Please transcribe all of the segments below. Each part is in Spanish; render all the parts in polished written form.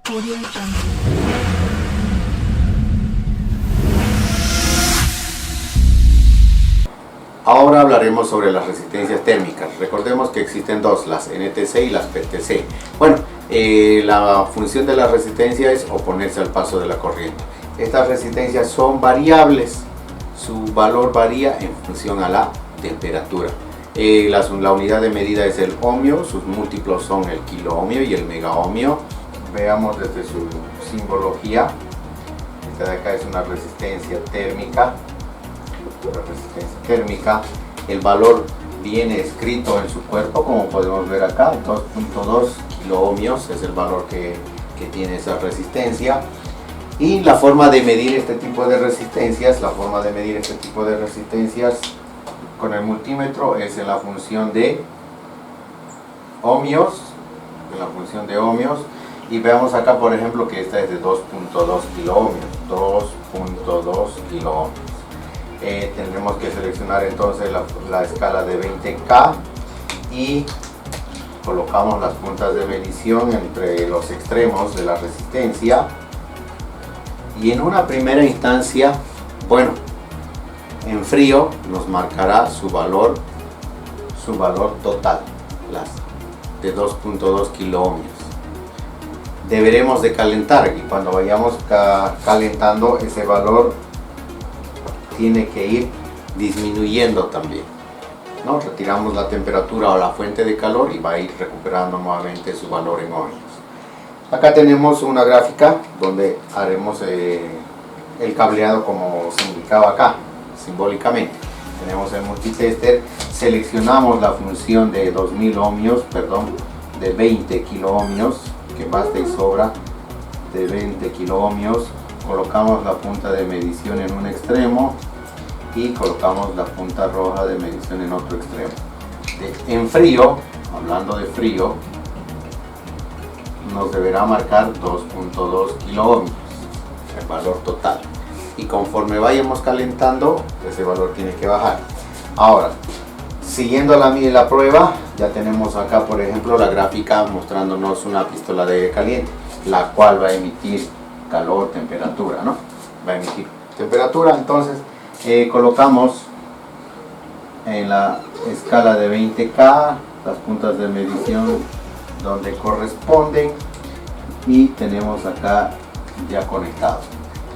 Audio Jungle. Ahora hablaremos sobre las resistencias térmicas. Recordemos que existen dos, las NTC y las PTC. Bueno, la función de la resistencia es oponerse al paso de la corriente. Estas resistencias son variables, su valor varía en función a la temperatura. La unidad de medida es el ohmio, sus múltiplos son el kiloohmio y el megaohmio. Veamos desde su simbología. Esta de acá es una resistencia térmica. El valor viene escrito en su cuerpo, como podemos ver acá, 2.2 kiloohmios es el valor que tiene esa resistencia. Y la forma de medir este tipo de resistencias, con el multímetro es en la función de ohmios, y veamos acá por ejemplo que esta es de 2.2 kiloohmios, 2.2 kiloohmios. Tendremos que seleccionar entonces la escala de 20K y colocamos las puntas de medición entre los extremos de la resistencia, y en una primera instancia, bueno, en frío nos marcará su valor total, de 2.2 kiloohmios. Deberemos de calentar, y cuando vayamos calentando, ese valor tiene que ir disminuyendo también, ¿no? Retiramos la temperatura o la fuente de calor y va a ir recuperando nuevamente su valor en ohmios. Acá tenemos una gráfica donde haremos el cableado como se indicaba acá, simbólicamente. Tenemos el multitester, seleccionamos la función de 2000 ohmios, de 20 kiloohmios, que basta y sobra, de 20 kiloohmios. Colocamos la punta de medición en un extremo y colocamos la punta roja de medición en otro extremo. En frío, hablando de frío, nos deberá marcar 2.2 kiloohmios, el valor total. Y conforme vayamos calentando, ese valor tiene que bajar. Ahora, siguiendo la prueba, ya tenemos acá por ejemplo la gráfica mostrándonos una pistola de aire caliente, la cual va a emitir calor, temperatura, ¿no? Va a emitir temperatura. Entonces colocamos en la escala de 20K las puntas de medición donde corresponden y tenemos acá ya conectado.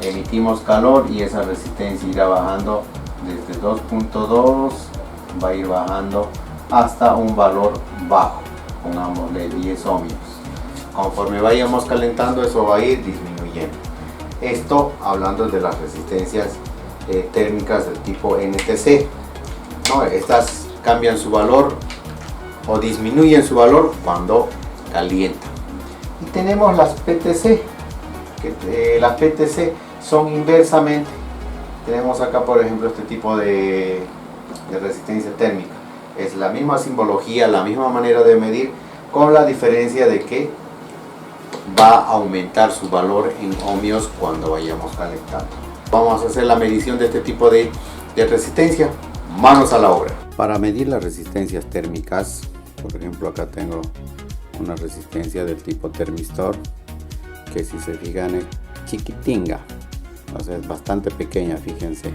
Emitimos calor y esa resistencia irá bajando desde 2.2, va a ir bajando hasta un valor bajo, pongámosle 10 ohmios. Conforme vayamos calentando, eso va a ir disminuyendo. Esto hablando de las resistencias térmicas del tipo NTC, ¿no? Estas cambian su valor o disminuyen su valor cuando calientan. Y tenemos las PTC, que las PTC son inversamente. Tenemos acá por ejemplo este tipo de resistencia térmica. Es la misma simbología, la misma manera de medir, con la diferencia de que va a aumentar su valor en ohmios cuando vayamos calentando. Vamos a hacer la medición de este tipo de resistencia. Manos a la obra. Para medir las resistencias térmicas, por ejemplo acá tengo una resistencia del tipo termistor, que si se fijan es chiquitinga, o sea, es bastante pequeña, fíjense.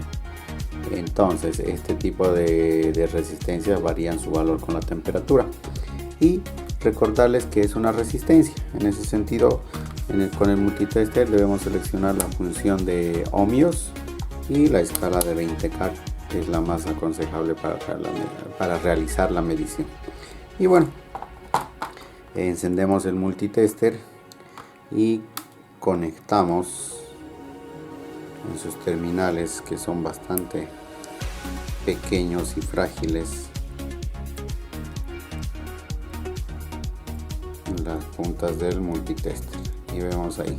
Entonces este tipo de resistencias varían su valor con la temperatura, y recordarles que es una resistencia. En ese sentido, con el multitester debemos seleccionar la función de ohmios y la escala de 20K, que es la más aconsejable para realizar la medición. Y bueno, encendemos el multitester y conectamos en sus terminales, que son bastante pequeños y frágiles, las puntas del multitester, y vemos ahí,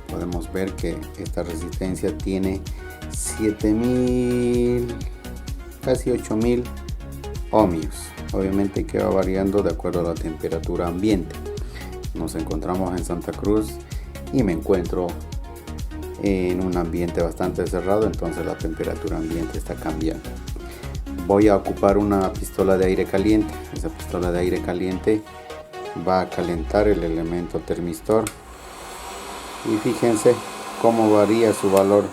podemos ver que esta resistencia tiene 7000, casi 8000 ohmios. Obviamente que va variando de acuerdo a la temperatura ambiente. Nos encontramos en Santa Cruz y me encuentro en un ambiente bastante cerrado, entonces la temperatura ambiente está cambiando. Voy a ocupar una pistola de aire caliente. Esa pistola de aire caliente va a calentar el elemento termistor y fíjense cómo varía su valor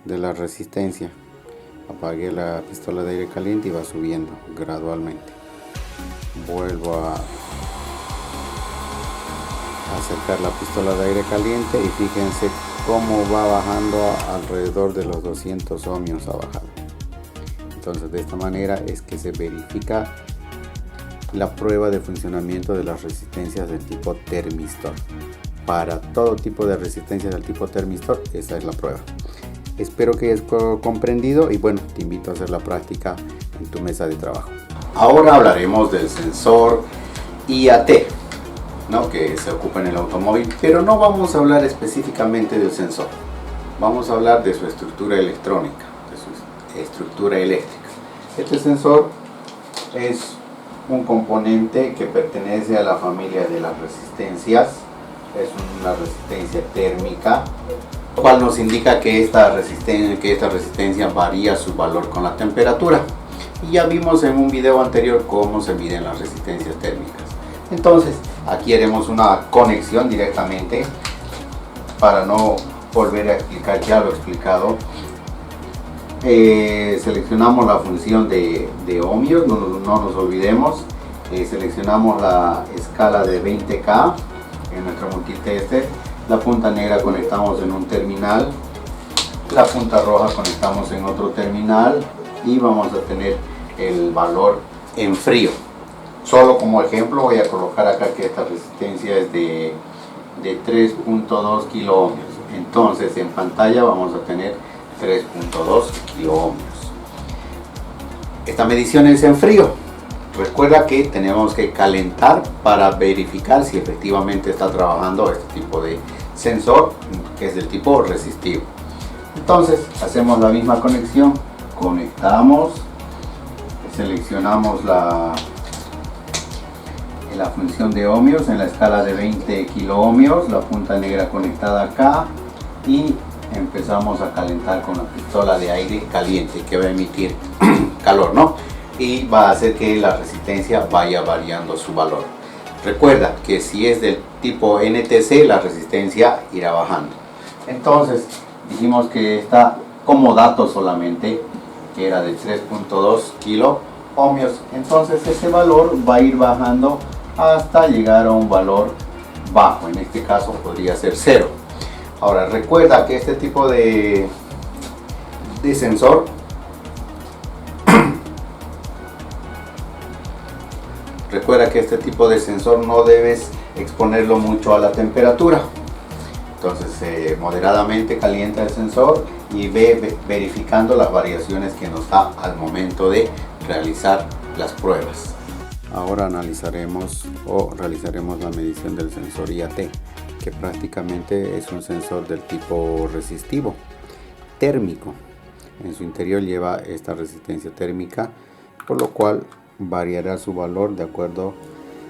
de la resistencia. Apagué la pistola de aire caliente y va subiendo gradualmente. Vuelvo a acercar la pistola de aire caliente y fíjense cómo va bajando alrededor de los 200 ohmios ha bajado. Entonces de esta manera es que se verifica la prueba de funcionamiento de las resistencias del tipo termistor. Para todo tipo de resistencias del tipo termistor, esa es la prueba. Espero que hayas comprendido y bueno, te invito a hacer la práctica en tu mesa de trabajo. Ahora hablaremos del sensor IAT, ¿no?, que se ocupa en el automóvil, pero no vamos a hablar específicamente del sensor. Vamos a hablar de su estructura electrónica, de su estructura eléctrica. Este sensor es un componente que pertenece a la familia de las resistencias. Es una resistencia térmica, lo cual nos indica que esta resistencia varía su valor con la temperatura. Y ya vimos en un video anterior cómo se miden las resistencias térmicas. Entonces aquí haremos una conexión directamente para no volver a explicar ya lo explicado. Seleccionamos la función de ohmios, no nos olvidemos. Seleccionamos la escala de 20K en nuestro multitester. La punta negra conectamos en un terminal, la punta roja conectamos en otro terminal y vamos a tener el valor en frío. Solo como ejemplo voy a colocar acá que esta resistencia es de 3.2 kilo ohmios. Entonces en pantalla vamos a tener 3.2 kilo ohmios. Esta medición es en frío. Recuerda que tenemos que calentar para verificar si efectivamente está trabajando este tipo de sensor, que es del tipo resistivo. Entonces hacemos la misma conexión, conectamos, seleccionamos la función de ohmios en la escala de 20 kilo ohmios, la punta negra conectada acá, y empezamos a calentar con la pistola de aire caliente que va a emitir calor, ¿no? Y va a hacer que la resistencia vaya variando su valor. Recuerda que si es del tipo NTC, la resistencia irá bajando. Entonces dijimos que está como dato solamente, que era de 3.2 kilo ohmios. Entonces ese valor va a ir bajando hasta llegar a un valor bajo. En este caso podría ser 0. Ahora recuerda que este tipo de sensor no debes exponerlo mucho a la temperatura. Entonces moderadamente calienta el sensor y ve verificando las variaciones que nos da al momento de realizar las pruebas. Ahora analizaremos o realizaremos la medición del sensor IAT, que prácticamente es un sensor del tipo resistivo térmico. En su interior lleva esta resistencia térmica, por lo cual variará su valor de acuerdo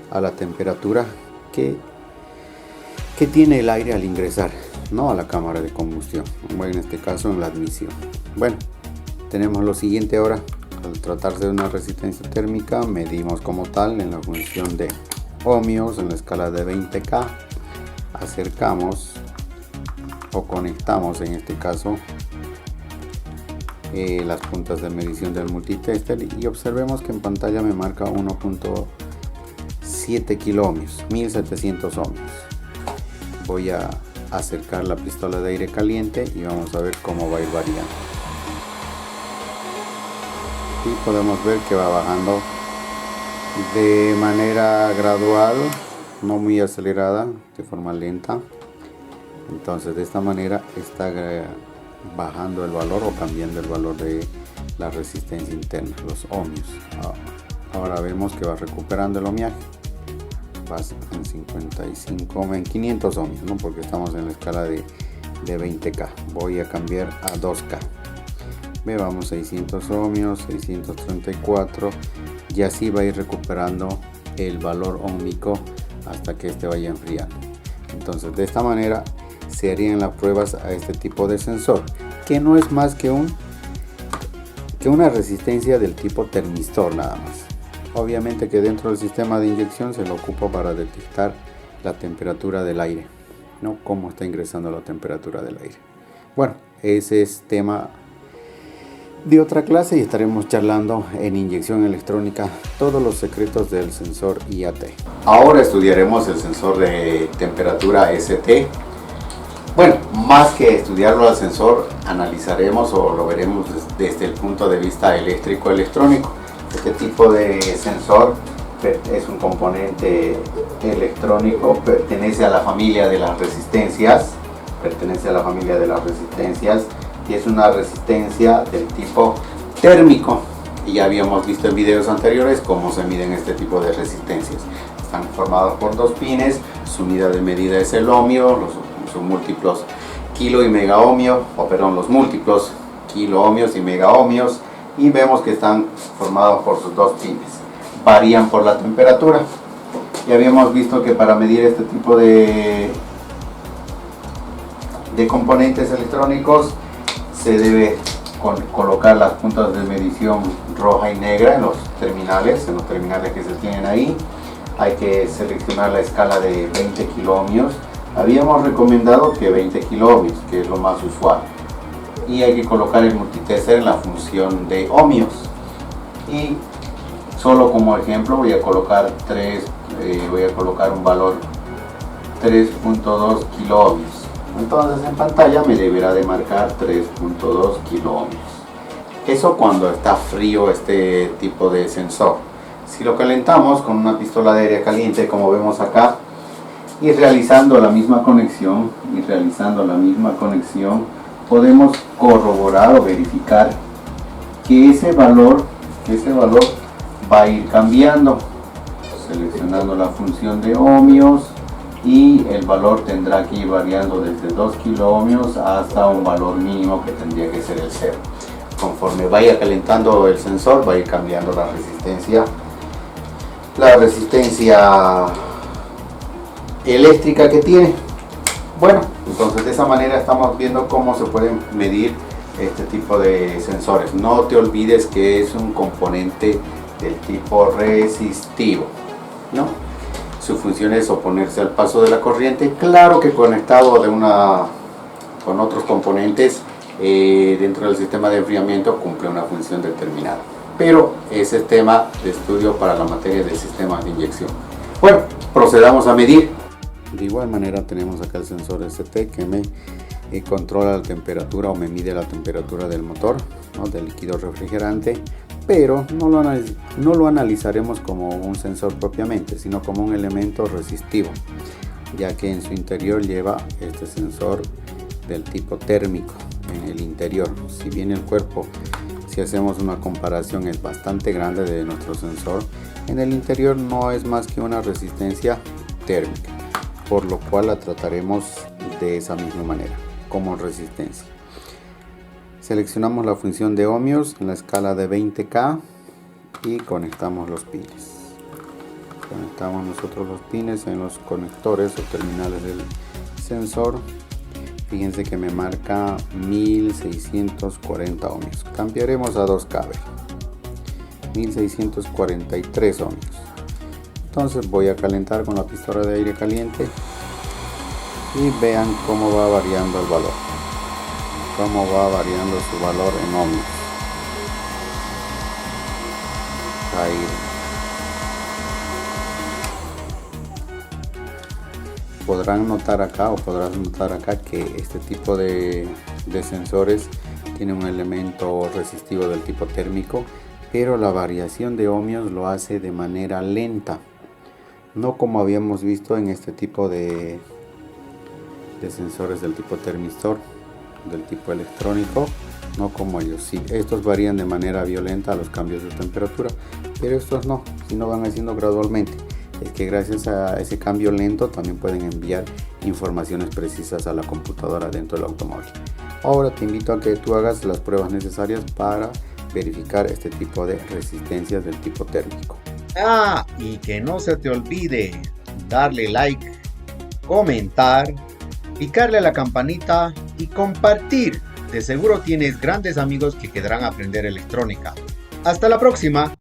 a la temperatura que tiene el aire al ingresar, no a la cámara de combustión, bueno, en este caso en la admisión. Bueno, tenemos lo siguiente ahora. Al tratarse de una resistencia térmica, medimos como tal en la función de ohmios en la escala de 20K, acercamos o conectamos en este caso las puntas de medición del multitester y observemos que en pantalla me marca 1.7 kilo ohmios, 1700 ohmios. Voy a acercar la pistola de aire caliente y vamos a ver cómo va a ir variando. Y podemos ver que va bajando de manera gradual, no muy acelerada, de forma lenta. Entonces de esta manera está bajando el valor o cambiando el valor de la resistencia interna, los ohmios. Ahora vemos que va recuperando el ohmiaje, va en 55, en 500 ohmios, ¿no?, porque estamos en la escala de 20K. Voy a cambiar a 2K. Vamos 600 ohmios, 634, y así va a ir recuperando el valor ohmico hasta que este vaya enfriando. Entonces de esta manera se harían las pruebas a este tipo de sensor, que no es más que una resistencia del tipo termistor nada más. Obviamente que dentro del sistema de inyección se lo ocupa para detectar la temperatura del aire, ¿no? Cómo está ingresando la temperatura del aire. Bueno, ese es tema de otra clase y estaremos charlando en inyección electrónica todos los secretos del sensor IAT. Ahora estudiaremos el sensor de temperatura ST. Bueno, más que estudiarlo al sensor, analizaremos o lo veremos desde el punto de vista eléctrico-electrónico. Este tipo de sensor es un componente electrónico, pertenece a la familia de las resistencias, y es una resistencia del tipo térmico. Y ya habíamos visto en videos anteriores cómo se miden este tipo de resistencias. Están formados por dos pines, su unidad de medida es el ohmio, sus múltiplos kilo y mega ohmio, los múltiplos kilo ohmios y mega ohmios, y vemos que están formados por sus dos pines. Varían por la temperatura. Ya habíamos visto que para medir este tipo de componentes electrónicos se debe colocar las puntas de medición roja y negra en los terminales que se tienen ahí. Hay que seleccionar la escala de 20 kiloohmios. Habíamos recomendado que 20 kiloohmios, que es lo más usual. Y hay que colocar el multitester en la función de ohmios. Y solo como ejemplo voy a colocar un valor 3.2 kiloohmios. Entonces en pantalla me deberá de marcar 3.2 kiloohmios. Eso cuando está frío este tipo de sensor. Si lo calentamos con una pistola de aire caliente, como vemos acá, y realizando la misma conexión, podemos corroborar o verificar que ese valor va a ir cambiando, seleccionando la función de ohmios, y el valor tendrá que ir variando desde 2 kiloohmios hasta un valor mínimo que tendría que ser el 0. Conforme vaya calentando el sensor, va a ir cambiando la resistencia eléctrica que tiene. Bueno, entonces de esa manera estamos viendo cómo se pueden medir este tipo de sensores. No te olvides que es un componente del tipo resistivo, ¿no? Su función es oponerse al paso de la corriente, claro que conectado con otros componentes dentro del sistema de enfriamiento cumple una función determinada. Pero ese es tema de estudio para la materia del sistema de inyección. Bueno, procedamos a medir. De igual manera tenemos acá el sensor ST que me controla la temperatura o me mide la temperatura del motor, ¿no? Del líquido refrigerante. Pero no lo analizaremos como un sensor propiamente, sino como un elemento resistivo, ya que en su interior lleva este sensor del tipo térmico en el interior. Si bien el cuerpo, si hacemos una comparación, es bastante grande de nuestro sensor, en el interior no es más que una resistencia térmica, por lo cual la trataremos de esa misma manera, como resistencia. Seleccionamos la función de ohmios en la escala de 20K y conectamos los pines. Conectamos nosotros los pines en los conectores o terminales del sensor. Fíjense que me marca 1640 ohmios. Cambiaremos a 2K, 1643 ohmios. Entonces voy a calentar con la pistola de aire caliente y vean cómo va variando el valor. Cómo va variando su valor en ohmios. Ahí. Podrás notar acá que este tipo de sensores tiene un elemento resistivo del tipo térmico, pero la variación de ohmios lo hace de manera lenta, no como habíamos visto en este tipo de sensores del tipo termistor, del tipo electrónico, no como ellos. Sí, estos varían de manera violenta a los cambios de temperatura, pero estos no, sino van haciendo gradualmente. Es que gracias a ese cambio lento también pueden enviar informaciones precisas a la computadora dentro del automóvil. Ahora te invito a que tú hagas las pruebas necesarias para verificar este tipo de resistencias del tipo térmico. Y que no se te olvide darle like, comentar, picarle a la campanita y compartir. De seguro tienes grandes amigos que querrán aprender electrónica. Hasta la próxima.